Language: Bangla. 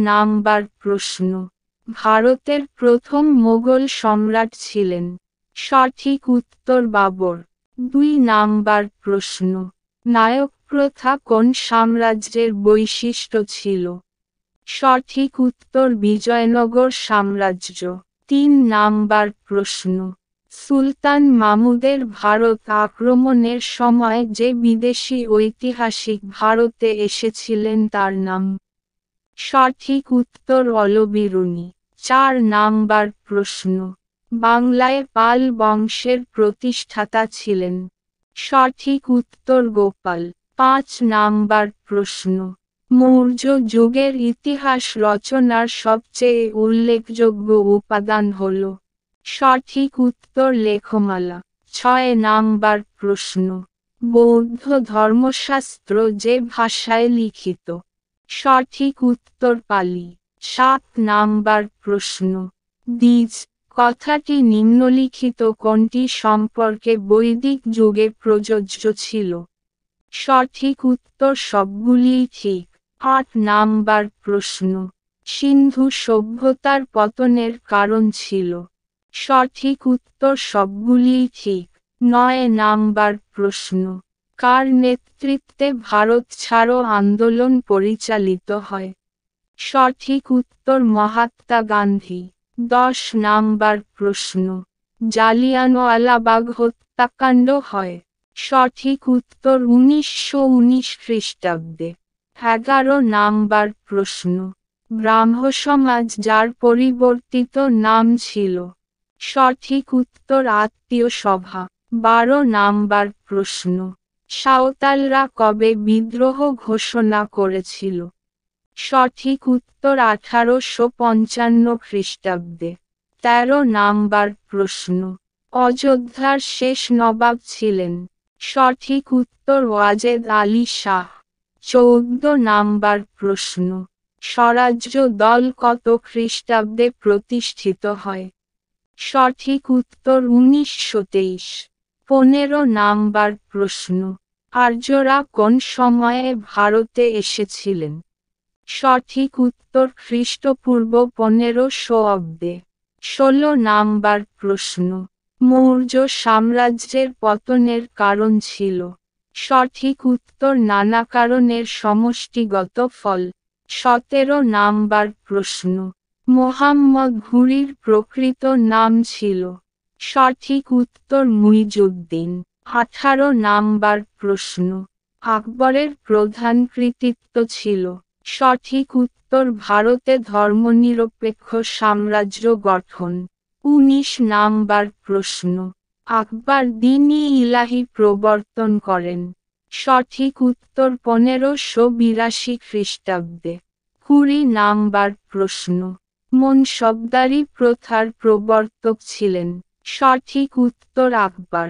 নাম্বার প্রশ্ন, ভারতের প্রথম মোগল সম্রাট ছিলেন? সঠিক উত্তর বাবর। 2 নাম্বার প্রশ্ন, নায়ক প্রথা কোন সাম্রাজ্যের বৈশিষ্ট্য ছিল? সঠিক উত্তর বিজয়নগর সাম্রাজ্য। 3 নাম্বার প্রশ্ন, সুলতান মাহমুদের ভারত আক্রমণের সময় যে বিদেশি ঐতিহাসিক ভারতে এসেছিলেন তার নাম? সঠিক উত্তর অলবিরুনি। 4 নাম্বার প্রশ্ন, বাংলায় পাল বংশের প্রতিষ্ঠাতা ছিলেন? সঠিক উত্তর গোপাল। 5 নাম্বার প্রশ্ন, মৌর্য যুগের ইতিহাস রচনার সবচেয়ে উল্লেখযোগ্য উপাদান হল? সঠিক উত্তর লেখমালা। 6 নাম্বার প্রশ্ন, বৌদ্ধ ধর্মশাস্ত্র যে ভাষায় লিখিত? সঠিক উত্তর পালি। 7 নাম্বার প্রশ্ন, দ্বিজ কথাটি নিম্নলিখিত কোনটি সম্পর্কে বৈদিক যুগে প্রযোজ্য ছিল? সঠিক উত্তর সবগুলিই ঠিক। 8 নাম্বার প্রশ্ন, সিন্ধু সভ্যতার পতনের কারণ ছিল? সঠিক উত্তর সবগুলিই ঠিক। 9 নাম্বার প্রশ্ন, কার নেতৃত্বে ভারত ছাড়ো আন্দোলন পরিচালিত হয়? সঠিক উত্তর মহাত্মা গান্ধী। 10 নাম্বার প্রশ্ন, জালিয়ানওয়ালাবাগ হত্যাকাণ্ড হয়? সঠিক উত্তর 1919 খ্রিস্টাব্দে। 11 নাম্বার প্রশ্ন, ব্রাহ্মসমাজ যার পরিবর্তিত নাম ছিল? সঠিক উত্তর আত্মীয় সভা। 12 নাম্বার প্রশ্ন, সাঁওতালরা কবে বিদ্রোহ ঘোষণা করেছিল? সঠিক উত্তর 1855 খ্রিস্টাব্দে। 13 নাম্বার প্রশ্ন, অযোধ্যার শেষ নবাব ছিলেন? সঠিক উত্তর ওয়াজেদ আলী শাহ। 14 নাম্বার প্রশ্ন, স্বরাজ্য দল কত খ্রিস্টাব্দে প্রতিষ্ঠিত হয়? সঠিক উত্তর 1923। 15 নাম্বার প্রশ্ন, আর্যরা কোন সময়ে ভারতে এসেছিলেন? সঠিক উত্তর খ্রিস্টপূর্ব 1500 অব্দে। 16 নাম্বার প্রশ্ন, মৌর্য সাম্রাজ্যের পতনের কারণ ছিল? সঠিক উত্তর নানা কারণের সমষ্টিগত ফল। 17 নাম্বার প্রশ্ন, মোহাম্মদ ঘুরির প্রকৃত নাম ছিল? সঠিক উত্তর মুইজউদ্দিন। 18 নাম্বার প্রশ্ন, আকবরের প্রধান কৃতিত্ব ছিল? সঠিক উত্তর ভারতে ধর্মনিরপেক্ষ সাম্রাজ্য গঠন। 19 নাম্বার প্রশ্ন, আকবর দ্বীন-ই ইলাহি প্রবর্তন করেন? সঠিক উত্তর 1582 খ্রিস্টাব্দে। 20 নাম্বার প্রশ্ন, মনসবদারি প্রথার প্রবর্তক ছিলেন? সঠিক উত্তর আকবর।